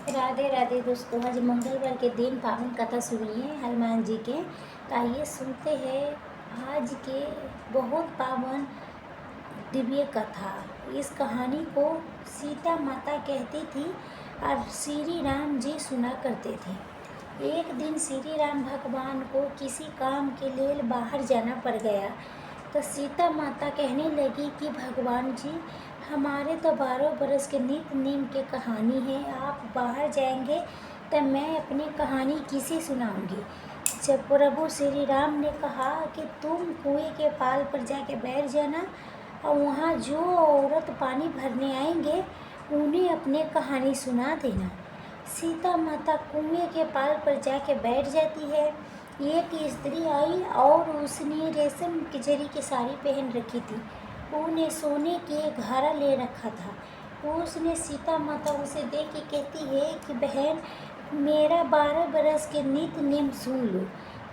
राधे राधे दोस्तों, आज मंगलवार के दिन पावन कथा सुनिए हनुमान जी के। तो आइए सुनते हैं आज के बहुत पावन दिव्य कथा। इस कहानी को सीता माता कहती थी और श्री राम जी सुना करते थे। एक दिन श्री राम भगवान को किसी काम के लिए बाहर जाना पड़ गया। तो सीता माता कहने लगी कि भगवान जी, हमारे तो 12 बरस के नित नेम के कहानी है, आप बाहर जाएंगे तो मैं अपनी कहानी किसे सुनाऊंगी। जब प्रभु श्री राम ने कहा कि तुम कुएं के पाल पर जाके बैठ जाना और वहाँ जो औरत पानी भरने आएंगे उन्हें अपनी कहानी सुना देना। सीता माता कुएं के पाल पर जाके बैठ जाती है। एक स्त्री आई और उसने रेशम की जरी की साड़ी पहन रखी थी। उन्हें सोने के घड़ा ले रखा था। उसने सीता माता उसे देख के कहती है कि बहन, मेरा 12 बरस के नित नेम सुन लो।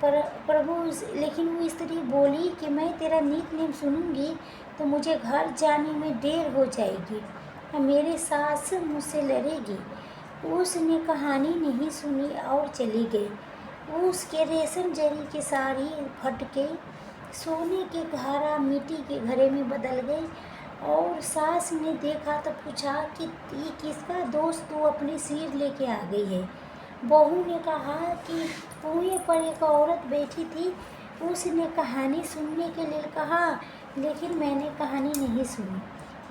पर प्रभु लेकिन वो स्त्री बोली कि मैं तेरा नित नेम सुनूंगी तो मुझे घर जाने में देर हो जाएगी और मेरी सास मुझसे लड़ेगी। उसने कहानी नहीं सुनी और चली गई। उसके रेशम जरी की साड़ी फट गई, सोने के घड़ा मिट्टी के घड़े में बदल गई। और सास ने देखा तो पूछा कि ये किसका दोस्त तू अपने सिर लेके आ गई है। बहू ने कहा कि कुएं पर एक औरत बैठी थी, उसने कहानी सुनने के लिए कहा, लेकिन मैंने कहानी नहीं सुनी,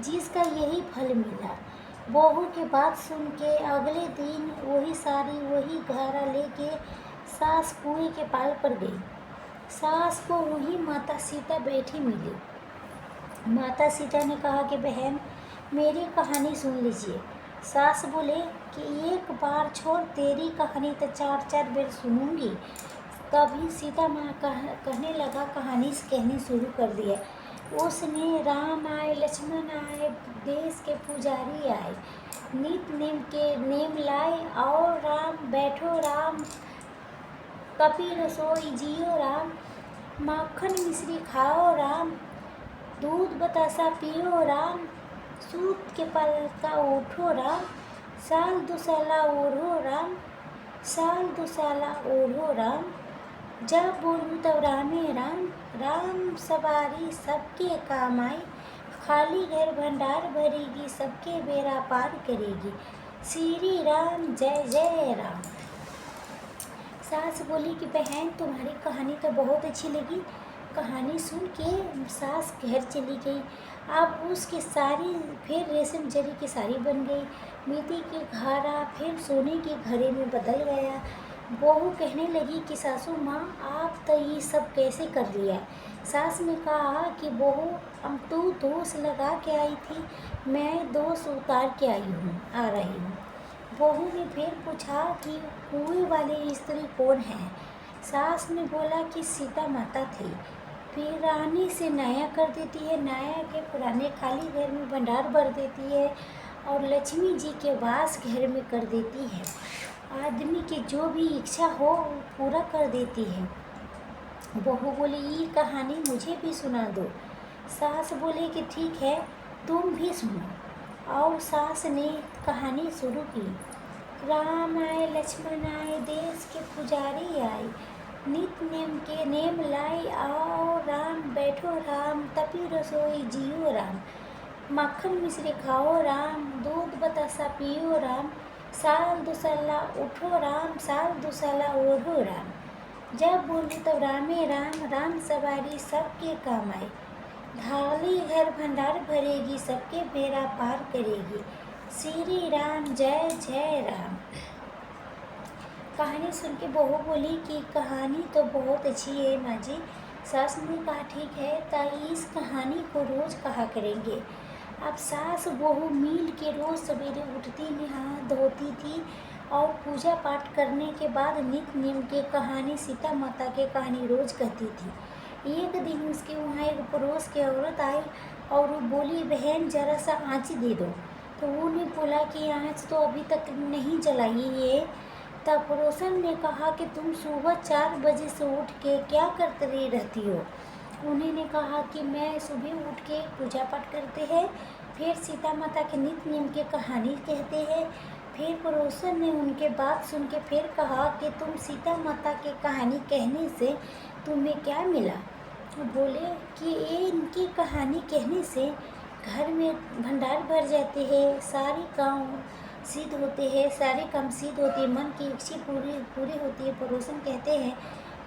जिसका यही फल मिला। बहू की बात सुन के अगले दिन वही साड़ी वही घड़ा लेके सास कुएं के पाल पर गई। सास को वही माता सीता बैठी मिली। माता सीता ने कहा कि बहन, मेरी कहानी सुन लीजिए। सास बोले कि एक बार छोड़, तेरी कहानी तो 4-4 बार सुनूंगी। तभी सीता माँ कहने लगा, कहानी कहनी शुरू कर दिया। उसने राम आए, लक्ष्मण आए, देश के पुजारी आए, नित नेम के नेम लाए और राम बैठो राम, कपी रसोई जियो राम, माखन मिश्री खाओ राम, दूध बतासा पियो राम, सूत के पलका उठो राम, साल दुसाला ओढ़ो राम, साल दुसाला ओढ़ो राम, जब बोलूँ तब रामे राम, राम सवारी सबके काम आई, खाली घर भंडार भरेगी, सबके बेड़ा पार करेगी, श्री राम जय जय राम। सास बोली कि बहन, तुम्हारी कहानी तो बहुत अच्छी लगी। कहानी सुन के सास घर चली गई। अब उसकी साड़ी फिर रेशम जरी की साड़ी बन गई, मिट्टी के घड़ा फिर सोने के घड़े में बदल गया। बहू कहने लगी कि सासू माँ, आप तो ये सब कैसे कर लिया। सास ने कहा कि बहू, अब तू दोष लगा के आई थी, मैं दोष उतार के आई हूँ, आ रही हूँ। बहू ने फिर पूछा कि कुएं वाली स्त्री कौन है। सास ने बोला कि सीता माता थी। पुराने से नया कर देती है, नया के पुराने खाली घर में भंडार भर देती है और लक्ष्मी जी के वास घर में कर देती है। आदमी की जो भी इच्छा हो पूरा कर देती है। बहू बोली, ये कहानी मुझे भी सुना दो। सास बोले कि ठीक है, तुम भी सुनो। और सास ने कहानी शुरू की। राम आए, लक्ष्मण आए, देश के पुजारी आए, नित नेम के नेम लाए, आओ राम बैठो राम, तपी रसोई जियो राम, मक्खन मिश्री खाओ राम, दूध बतासा पियो राम, साल दुसाला उठो राम, साल दुसाला ओढ़ो राम, जब बोली तब रामे राम, राम सवारी सबके काम आए, ढाली घर भंडार भरेगी, सबके बेड़ा पार करेगी, श्री राम जय जय राम। कहानी सुन के बहू बोली कि कहानी तो बहुत अच्छी है माँ जी। सास ने कहा ठीक है, तो इस कहानी को रोज़ कहा करेंगे। अब सास बहू मिल के रोज़ सवेरे उठती, नहा धोती थी और पूजा पाठ करने के बाद नित नेम के कहानी, सीता माता के कहानी रोज़ कहती थी। एक दिन उसके वहाँ एक पड़ोस की औरत आई और वो बोली, बहन जरा सा आँच दे दो। तो उन्होंने बोला कि आँच तो अभी तक नहीं जलाई है। तब पड़ोसन ने कहा कि तुम सुबह 4 बजे से उठ के क्या करते रहती हो। उन्होंने कहा कि मैं सुबह उठ के पूजा पाठ करते हैं, फिर सीता माता के नित नेम के कहानी कहते हैं, फिर पड़ोसन ने उनके बात सुन के फिर कहा कि तुम सीता माता की कहानी कहने से तुम्हें क्या मिला। बोले कि ये इनकी कहानी कहने से घर में भंडार भर जाते हैं, सारे काम सिद्ध होते हैं, सारे काम सिद्ध होते हैं, मन की इच्छा पूरी होती है। पड़ोसन कहते हैं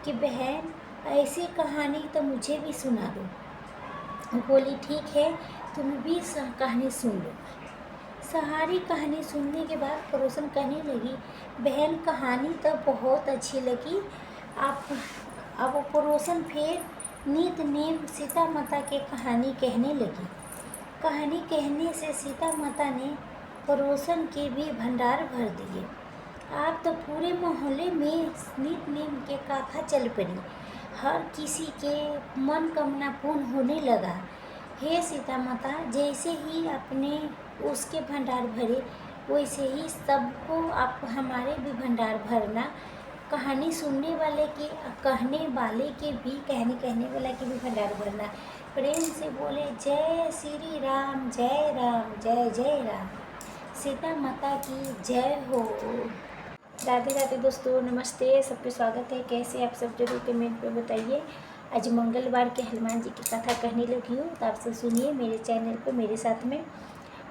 कि बहन ऐसी कहानी तो मुझे भी सुना दो। बोली ठीक है, तुम भी कहानी सुन लो। सारी कहानी सुनने के बाद पड़ोसन कहने लगी, बहन कहानी तो बहुत अच्छी लगी। आप अब पड़ोसन फिर नित नेम सीता माता की कहानी कहने लगी। कहानी कहने से सीता माता ने पड़ोसन के भी भंडार भर दिए। आप तो पूरे मोहल्ले में नित नेम के कथा चल पड़ी। हर किसी के मनोकामना पूर्ण होने लगा। हे सीता माता, जैसे ही आपने उसके भंडार भरे वैसे ही सबको आप हमारे भी भंडार भरना। कहानी सुनने वाले के कहने वाले के भी कहने वाला के भी भंडार भरना। प्रेम से बोले जय श्री राम, जय राम, जय जय राम। सीता माता की जय हो। राधे राधे दोस्तों, नमस्ते, सबके स्वागत है। कैसे आप सब जरूर कमेंट पे बताइए। आज मंगलवार के हनुमान जी की कथा कहने लगी हूँ, तो आप सब सुनिए मेरे चैनल पे मेरे साथ में।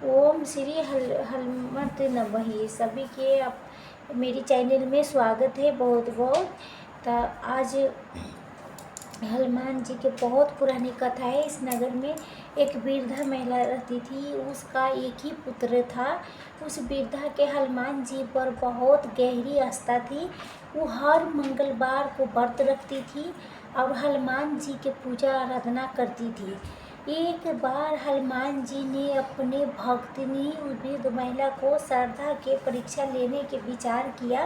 ओम श्री हनुमत नमः। सभी के आप मेरी चैनल में स्वागत है बहुत बहुत। तो आज हनुमान जी के बहुत पुरानी कथा है। इस नगर में एक वृद्धा महिला रहती थी, उसका एक ही पुत्र था। उस वृद्धा के हनुमान जी पर बहुत गहरी आस्था थी। वो हर मंगलवार को व्रत रखती थी और हनुमान जी के पूजा आराधना करती थी। एक बार हनुमान जी ने अपने भक्तनी वृद्ध महिला को श्रद्धा के परीक्षा लेने के विचार किया।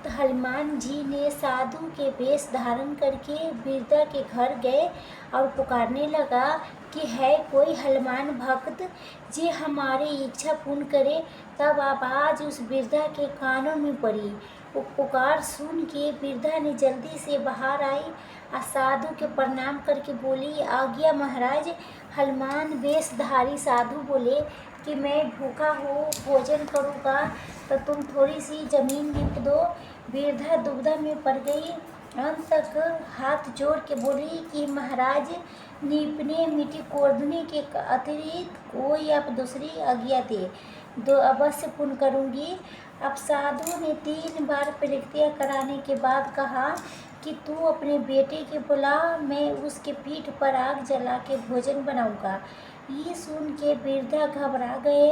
तो हनुमान जी ने साधु के वेश धारण करके वृद्धा के घर गए और पुकारने लगा कि है कोई हनुमान भक्त जे हमारी इच्छा पूर्ण करे। तब आवाज़ उस वृद्धा के कानों में पड़ी। वो पुकार सुन के वृद्धा ने जल्दी से बाहर आई और साधु के प्रणाम करके बोली, आज्ञा महाराज। हनुमान वेशधारी साधु बोले कि मैं भूखा हूँ, भोजन करूँगा तो तुम थोड़ी सी ज़मीन लीप दो। वृद्धा दुविधा में पड़ गई। अंत तक हाथ जोड़ के बोली कि महाराज, लीपने मिट्टी कोड़ने के अतिरिक्त कोई आप दूसरी आज्ञा दे दो, अवश्य पूर्ण करूँगी। अब साधु ने 3 बार प्रतिज्ञा कराने के बाद कहा कि तू अपने बेटे के बुला, मैं उसके पीठ पर आग जला के भोजन बनाऊंगा। ये सुन के वृद्धा घबरा गए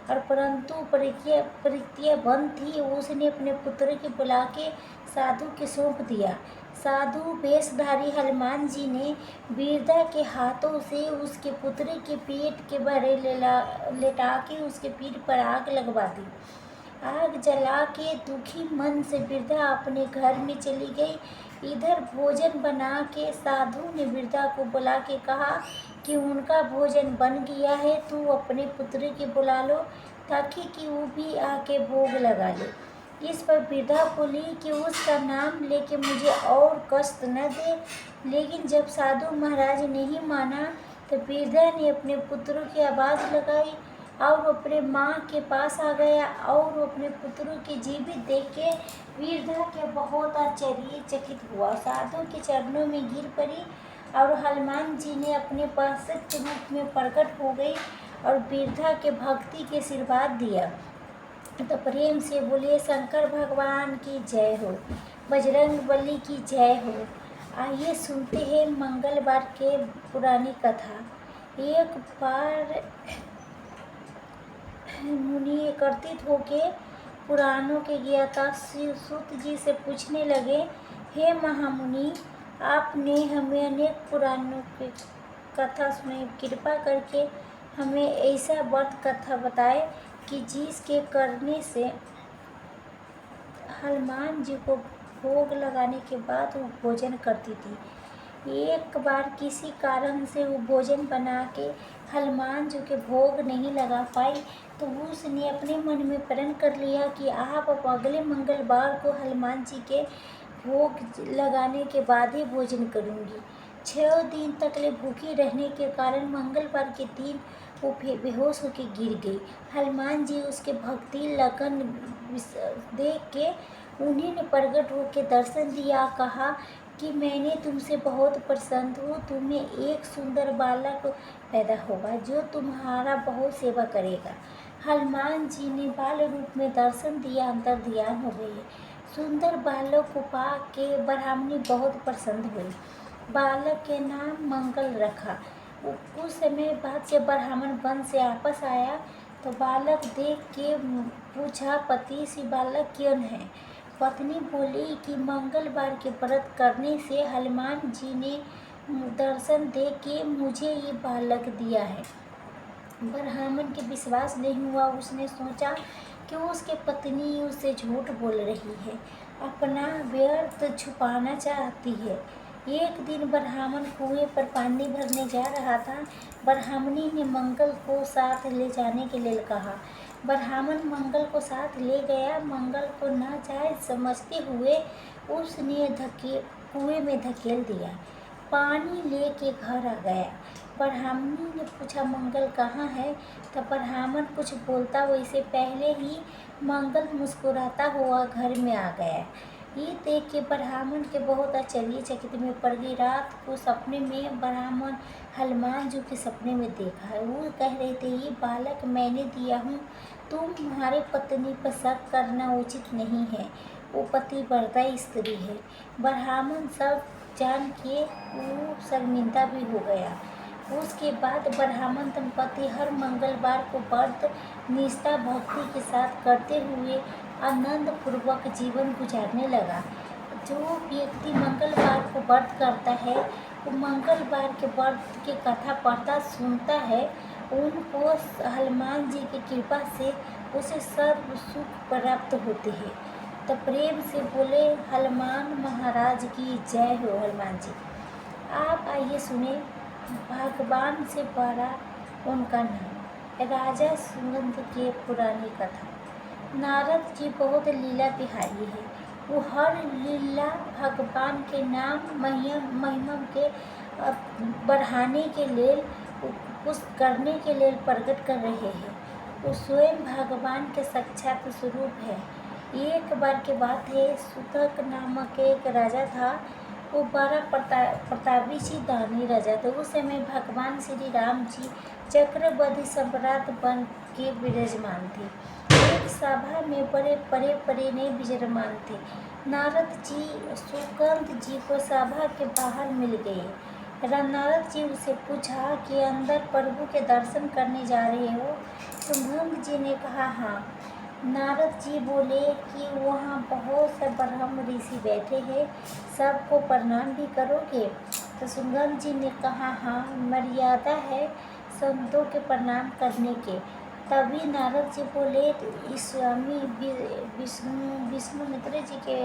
और परंतु प्रतिज्ञा बंद थी। उसने अपने पुत्र के बुला के साधु के सौंप दिया। साधु वेशधारी हनुमान जी ने वृद्धा के हाथों से उसके पुत्र के पेट के भरे लेटा के उसके पीठ पर आग लगवा दी। आग जला के दुखी मन से वृद्धा अपने घर में चली गई। इधर भोजन बना के साधु ने वृद्धा को बुला के कहा कि उनका भोजन बन गया है, तू अपने पुत्र के बुला लो ताकि कि वो भी आके भोग लगा ले। इस पर वृद्धा बोली कि उसका नाम लेके मुझे और कष्ट न दे। लेकिन जब साधु महाराज नहीं माना तो वृद्धा ने अपने पुत्र की आवाज़ लगाई और अपने माँ के पास आ गया और अपने पुत्रों के जीवित देख के वृद्धा के बहुत आश्चर्यचकित हुआ। साधु के चरणों में गिर पड़ी और हनुमान जी ने अपने प्रसन्न रूप में प्रकट हो गई और वृद्धा के भक्ति के आशीर्वाद दिया। तो प्रेम से बोले शंकर भगवान की जय हो, बजरंग बली की जय हो। आइए सुनते हैं मंगलवार के पुरानी कथा। एक बार मुनि एकत्रित होके पुराणों के ज्ञाता सूत जी से पूछने लगे, हे महामुनि, आपने हमें अनेक पुराणों की कथा सुनाई, कृपा करके हमें ऐसा व्रत कथा बताए कि जिसके करने से हनुमान जी को भोग लगाने के बाद वो भोजन करती थी। एक बार किसी कारण से वो भोजन बना के हनुमान जी के भोग नहीं लगा पाई, तो उसने अपने मन में प्रण कर लिया कि आप अब अगले मंगलवार को हनुमान जी के भोग लगाने के बाद ही भोजन करूंगी। 6 दिन तक ले भूखी रहने के कारण मंगलवार के दिन वो बेहोश होकर गिर गई। हनुमान जी उसके भक्ति लगन देख के उन्हीं ने प्रकट होकर दर्शन दिया, कहा कि मैंने तुमसे बहुत प्रसन्न हूँ, तुम्हें एक सुंदर बालक पैदा होगा जो तुम्हारा बहुत सेवा करेगा। हनुमान जी ने बाल रूप में दर्शन दिया, अंतर ध्यान हो गई। सुंदर बालक को पा के ब्राह्मणी बहुत प्रसन्न हुई, बालक के नाम मंगल रखा। कुछ समय बाद जब ब्राह्मण वन से वापस आया तो बालक देख के पूछा, पति से बालक कौन है? पत्नी बोली कि मंगलवार के व्रत करने से हनुमान जी ने दर्शन दे के मुझे ये बालक दिया है। ब्राह्मण के विश्वास नहीं हुआ। उसने सोचा कि उसकी पत्नी उससे झूठ बोल रही है, अपना व्यर्थ छुपाना चाहती है। एक दिन ब्राह्मण कुएं पर पानी भरने जा रहा था। ब्राह्मणी ने मंगल को साथ ले जाने के लिए कहा। ब्राह्मण मंगल को साथ ले गया। मंगल को नाजायज समझते हुए उसने कुएं में धकेल दिया। पानी लेके घर आ गया। ब्राह्मणी ने पूछा, मंगल कहाँ है? तब ब्राह्मण कुछ बोलता वैसे पहले ही मंगल मुस्कुराता हुआ घर में आ गया। ये देख के ब्राह्मण के बहुत आश्चर्यचकित में पड़ गई। रात को सपने में ब्राह्मण हनुमान जी के सपने में देखा। वो कह रहे थे, ये बालक मैंने दिया हूँ, तुम्हारे पत्नी पर शक करना उचित नहीं है, वो पतिव्रता स्त्री है। ब्राह्मण सब जान के वो शर्मिंदा भी हो गया। उसके बाद ब्राह्मण दंपति हर मंगलवार को व्रत निष्ठा भक्ति के साथ करते हुए आनंद पूर्वक जीवन गुजारने लगा। जो व्यक्ति मंगलवार को व्रत करता है वो मंगलवार के व्रत की कथा पढ़ता सुनता है, उनको हनुमान जी की कृपा से उसे सर्व सुख प्राप्त होते हैं। तो प्रेम से बोले, हनुमान महाराज की जय हो। हनुमान जी आप आइए सुने भगवान से बड़ा उनका नाम, राजा सुनंद के पुरानी कथा। नारद जी बहुत लीला बिहारी है। वो हर लीला भगवान के नाम महिमा के बढ़ाने के लिए कुछ करने के लिए प्रकट कर रहे हैं। वो स्वयं भगवान के साक्षात स्वरूप है। एक बार की बात है, सुतक नामक एक राजा था। वो बड़ा प्रतापी सी दानी राजा था। उस समय भगवान श्री राम जी चक्रवर्ती सम्राट बन के विराजमान थे। एक सभा में बड़े ने विराजमान थे। नारद जी सुगंध जी को सभा के बाहर मिल गए। नारद जी उसे पूछा कि अंदर प्रभु के दर्शन करने जा रहे हो? सुगंध जी ने कहा हाँ। नारद जी बोले कि वहाँ बहुत से ब्रह्म ऋषि बैठे हैं, सबको प्रणाम भी करोगे? तो सुगंध जी ने कहा हाँ, मर्यादा है संतों के प्रणाम करने के। तभी नारद जी बोले, तो स्वामी विष्णुमित्र जी के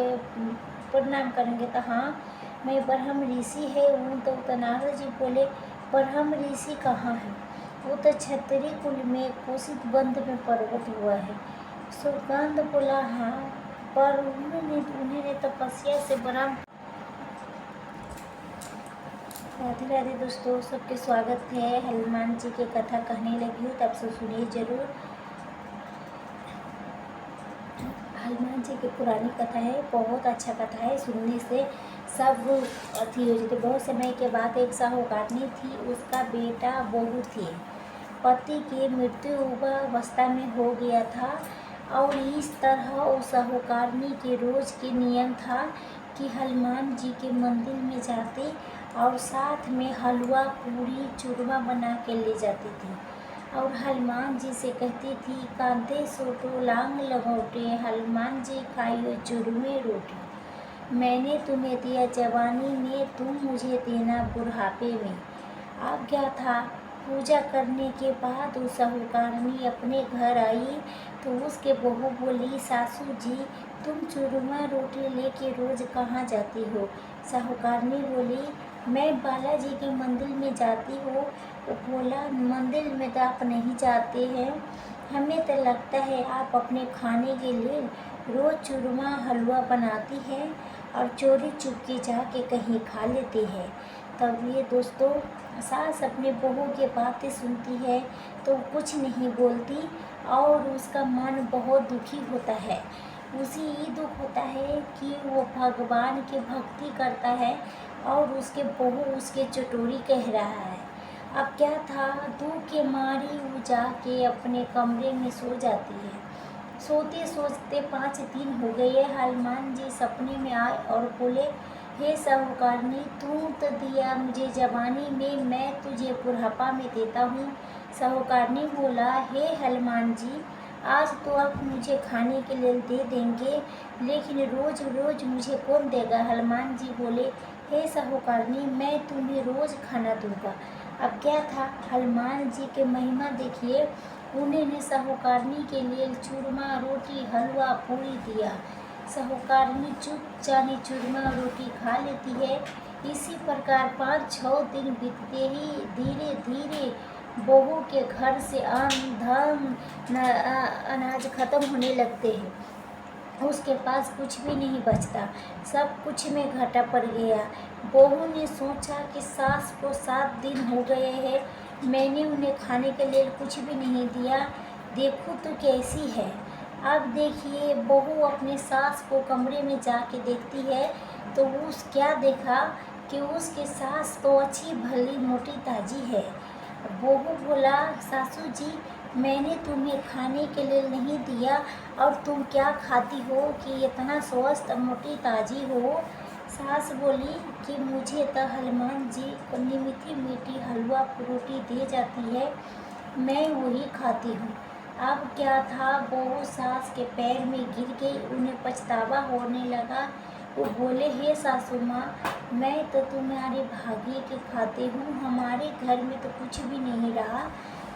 प्रणाम करेंगे? तो हाँ, मैं ब्रह्म ऋषि है हूँ। तो नारद जी बोले, ब्रह्म ऋषि कहाँ है? वो तो क्षत्रिय कुल में कुशित बंध में प्रकट हुआ है। सुगंध बोला हाँ, पर उन्होंने तपस्या से ब्रह्म। राधे राधे दोस्तों, सबके स्वागत है। हनुमान जी की कथा कहने लगी हूँ, तब से सुनिए जरूर। हनुमान जी की पुरानी कथा है, बहुत अच्छा कथा है। सुनने से सब अथी हो जाते। बहुत समय के बाद एक साहूकारनी थी, उसका बेटा बहू थी। पति की मृत्यु अवस्था में हो गया था और इस तरह उस साहूकारनी के रोज के नियम था कि हनुमान जी के मंदिर में जाती और साथ में हलवा पूरी चूरमा बना के ले जाती थी और हनुमान जी से कहती थी, कांते सोटो लांग लगौटे, हनुमान जी खाइयो चूरमे रोटी। मैंने तुम्हें दिया जवानी में, तुम मुझे देना बुढ़ापे में। आज्ञा था। पूजा करने के बाद उस साहूकारनी अपने घर आई तो उसके बहू बोली, सासू जी तुम चूरमा रोटी लेके रोज कहाँ जाती हो? साहूकारनी बोली, मैं बालाजी के मंदिर में जाती हूँ। वो बोला, मंदिर में तो आप नहीं जाते हैं, हमें तो लगता है आप अपने खाने के लिए रोज चूरमा हलवा बनाती हैं और चोरी चुपके जाके कहीं खा लेते हैं। तब ये दोस्तों सास अपने बहू की बातें सुनती है तो कुछ नहीं बोलती और उसका मन बहुत दुखी होता है। उसे ये दुख होता है कि वो भगवान की भक्ति करता है और उसके बहू उसके चटोरी कह रहा है। अब क्या था, दुख के मारी वो जाके अपने कमरे में सो जाती है। सोते सोचते 5 दिन हो गए। हनुमान जी सपने में आए और बोले, हे साहूकारनी, तू तो दिया मुझे जवानी में, मैं तुझे बुढ़ापा में देता हूँ। साहूकारनी बोला, हे हनुमान जी, आज तो आप मुझे खाने के लिए दे देंगे, लेकिन रोज रोज मुझे कौन देगा। हनुमान जी बोले, हे साहूकारनी, मैं तुम्हें रोज खाना दूंगा। अब क्या था, हनुमान जी के महिमा देखिए। उन्होंने साहूकारनी के लिए चूरमा, रोटी, हलवा, पूरी दिया। साहूकारनी चुपचाप चूरमा रोटी खा लेती है। इसी प्रकार 5-6 दिन बीतते ही धीरे धीरे बहू के घर से अन्न धन अनाज खत्म होने लगते हैं। उसके पास कुछ भी नहीं बचता, सब कुछ में घाटा पड़ गया। बहू ने सोचा कि सास को 7 दिन हो गए हैं, मैंने उन्हें खाने के लिए कुछ भी नहीं दिया, देखो तो कैसी है। अब देखिए, बहू अपने सास को कमरे में जाके देखती है तो उस क्या देखा कि उसकी सास तो अच्छी भली मोटी ताजी है। बहू बोला, सासू जी, मैंने तुम्हें खाने के लिए नहीं दिया और तुम क्या खाती हो कि इतना स्वस्थ मोटी ताजी हो। सास बोली कि मुझे तो हनुमान जी अपनी मीठी मीठी हलवा रोटी दे जाती है, मैं वही खाती हूँ। अब क्या था, बहू सास के पैर में गिर गई, उन्हें पछतावा होने लगा। वो बोले, हे सासू माँ, मैं तो तुम्हारे भाग्य के खाते हूँ, हमारे घर में तो कुछ भी नहीं रहा,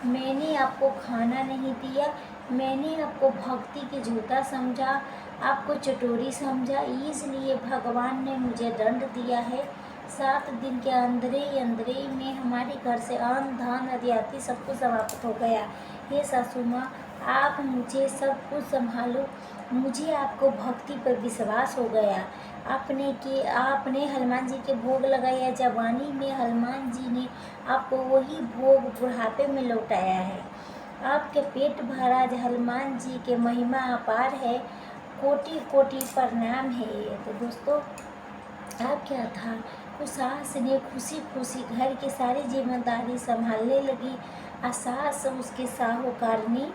मैंने आपको खाना नहीं दिया, मैंने आपको भक्ति के झूठा समझा, आपको चटोरी समझा, इसलिए भगवान ने मुझे दंड दिया है। 7 दिन के अंदरे में हमारे घर से अन्न धन आदि सब कुछ समाप्त हो गया। हे सासू माँ, आप मुझे सब कुछ संभालो, मुझे आपको भक्ति पर विश्वास हो गया। आपने हनुमान जी के भोग लगाया जवानी में, हनुमान जी ने आपको वही भोग बुढ़ापे में लौटाया है। आपके पेट भरा, हनुमान जी के महिमा अपार है, कोटि कोटि प्रणाम है। तो दोस्तों, अब क्या था, उस सास ने खुशी खुशी घर की सारी जिम्मेदारी संभालने लगी। सास उसके साहूकारनी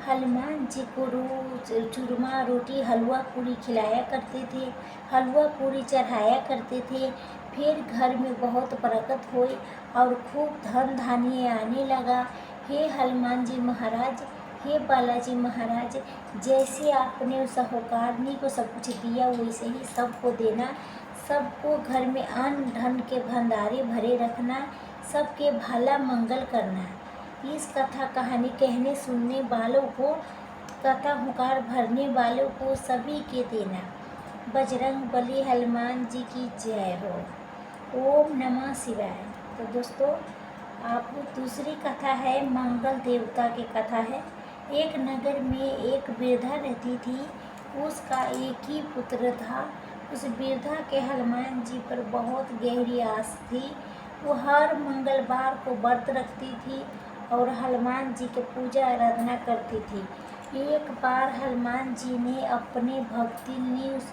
हनुमान जी को रोज चूरमा रोटी हलवा पूरी खिलाया करते थे, हलवा पूरी चढ़ाया करते थे। फिर घर में बहुत बरकत हुई और खूब धन धान्य आने लगा। हे हनुमान जी महाराज, हे बालाजी महाराज, जैसे आपने उस साहूकारनी को सब कुछ दिया वैसे ही सबको देना, सबको घर में अन्न धन के भंडारे भरे रखना, सबके भला मंगल करना। इस कथा कहानी कहने सुनने वालों को, कथा हुकार भरने वालों को सभी के देना। बजरंग बली हनुमान जी की जय हो। ओम नमः शिवाय। तो दोस्तों, आप दूसरी कथा है मंगल देवता की कथा है। एक नगर में एक वृद्धा रहती थी, उसका एक ही पुत्र था। उस वृद्धा के हनुमान जी पर बहुत गहरी आस थी। वो हर मंगलवार को व्रत रखती थी और हनुमान जी की पूजा आराधना करती थी। एक बार हनुमान जी ने अपने भक्ति ने उस